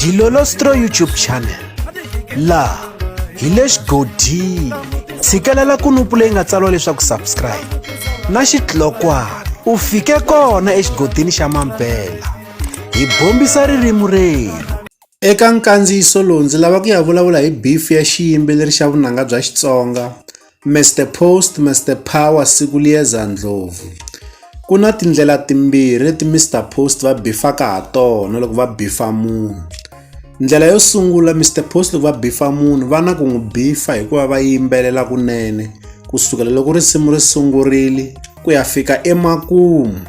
Dilolostro YouTube channel laha hi le xigodini. Tshikelela kunupu leyi nga tsariwa leswaku subscribe na xitlokwana u fike kona exigodini xa Mampela. Hi bombisa ririmi rero. Eka nkandziyiso lowu ndzi lava ku ya vulavula hi beef ya xiyimbeleri xa vunanga bya Xitsonga Mr Post Mr Power Sikuliyeza Ndlovu. Ku na tindlela timbirhi leti Mr Post va bifaka ha tona loko va bifa munhu. Ndlela yo sungula, Mr Post loko va bifa munhu va na ku n'wi bifa hikuva va yimbelela kunene kusukela loko risimu ri sungurile ku ya fika emakumu.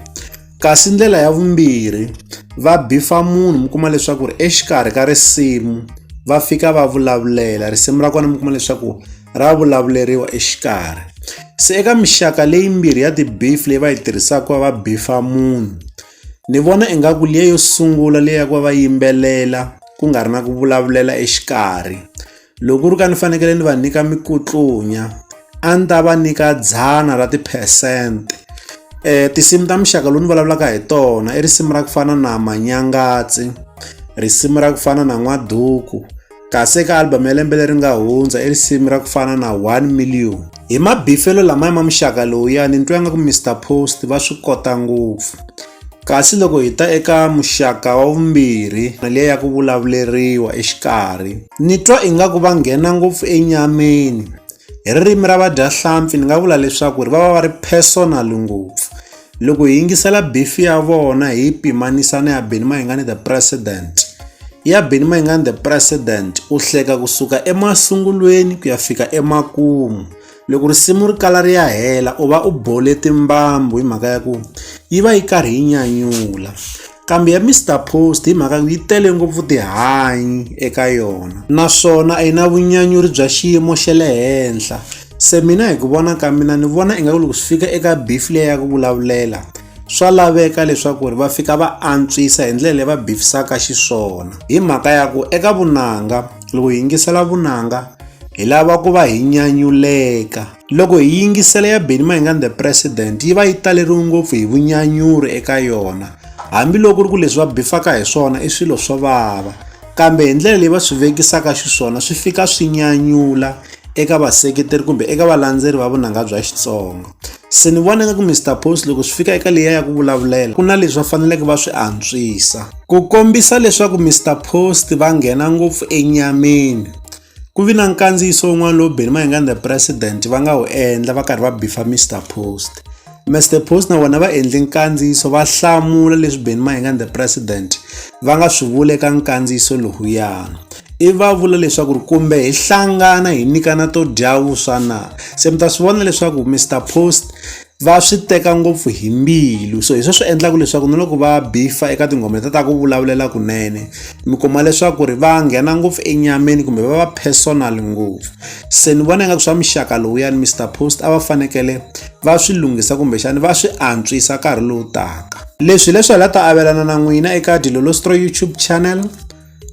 Kasi ndlela ya vumbirhi, va bifa munhu mi kuma leswaku ri exikarhi ka risimu va fika va vulavulela risimu ra kona mi kuma leswaku ra vulavuleriwa exikarhi. Se eka mixaka leyimbirhi ya ti-beef leyi va yi tirhisaka va bifa munhu, ni vona ingaku liya yo sungula leyi ya ku va yimbelela ku nga ri na ku vulavulela exikarhi. Loko ri ka ni fanekele ni va nyika mikutlunya a ni ta va nyika 100 ra ti-percent. Tinsimu ta muxaka lowu ni vulavulaka hi tona i risimu ra ku fana na Manyangatsi, risimu ra ku fana na N'waduku, kasi eka album ya lembe leri nga hundza i risimu ra ku fana na 1 million. Hi mabifelo lamaya ma muxaka lowuyani ni twa nga ku Mr Post va swi kota ngopfu. Kasi loko hi ta eka muxaka wa vumbirhi na liya ya ku vulavuleriwa exikarhi, ni twa ingaku va nghena ngopfu enyameni. Hi ririmi ra vadyahlampfi ni nga vula leswaku ri va ri personal ngopfu. Loko hi yingisela beef ya vona hi pimanisa na ya Benny Mayengani the President, ya Benny Mayengani the President u hleka kusuka emasungulweni ku ya fika emakumu. Loko risimu ri kala ri ya hela u va u bole timbambu hi mhaka ya ku yi va yi karhi yi nyanyula. Kambe ya Mr Post hi mhaka yi tele ngopfu tihanyi eka yona, naswona a yi na vunyanyuri bya xiyimo xa le henhla. Se mina hi ku vona ka mina ni vona ingaku loko swi fika eka beef leyi ya ku vulavulela swa laveka leswaku ri va fika va antswisa hi ndlela leyi va beefisaka xiswona. Hi mhaka ya ku eka vunanga loko hi yingisela vunanga hi lava ku va hi nyanyuleka. Loko hi yingisela ya Benny Mayengani the President yi va yi taleriwe ngopfu hi vunyanyuri eka yona, hambiloko ri ku leswi va bifaka hi swona i swilo swo vava, kambe hi ndlela leyi va swi vekisaka xiswona swi fika swi nyanyula eka vaseketeri kumbe eka valandzeri va vunanga bya Xitsonga. Se ni vona nga ku Mr Post loko swi fika eka liya ya ku vulavulela ku na leswi va faneleke va swi antswisa ku kombisa leswaku Mr Post va nghena ngopfu enyameni. Ku vi na nkandziyiso wun'wana lowu Benny Mayengani the President va nga wu endla va karhi va bifa Mr Post. Mr Post na vona va endle nkandziyiso va hlamula leswi Benny Mayengani the President va nga swi vula eka nkandziyiso lowuyani. I va vula leswaku ri kumbe hi hlangana hi nyikana to dya vuswa na. Se mi ta swi vona leswaku Mr Post va swi teka ngopfu hi mbilu. So hi sweswo endlaka leswaku na loko va bifa eka tinghoma ta ku vulavulela kunene mi kuma leswaku ri va nghena ngopfu enyameni kumbe va personal ngopfu. Se ni vona ingaku swa muxaka lowuyani Mr Post a va fanekele va swi lunghisa kumbe xana va swi antswisa nkarhi lowu taka. Leswi hi ta avelana na n'wina eka Dilolostro YouTube channel.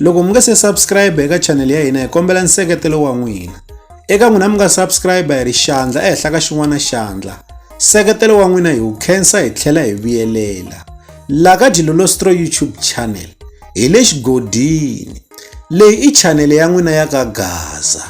Loko mi nga se subscribe eka channel ya hina hi kombela nseketelo wa n'wina. Eka n'wina mi nga subscribe hi ri xandla ehenhla ka xin'wana na xandla. Seketelo wa n'wina hi wu khensa hi tlhela hi vuyelela. La ka Dilolostro YouTube channel hi le xigodini. Leyi i channel ya n'wina ya ka Gaza.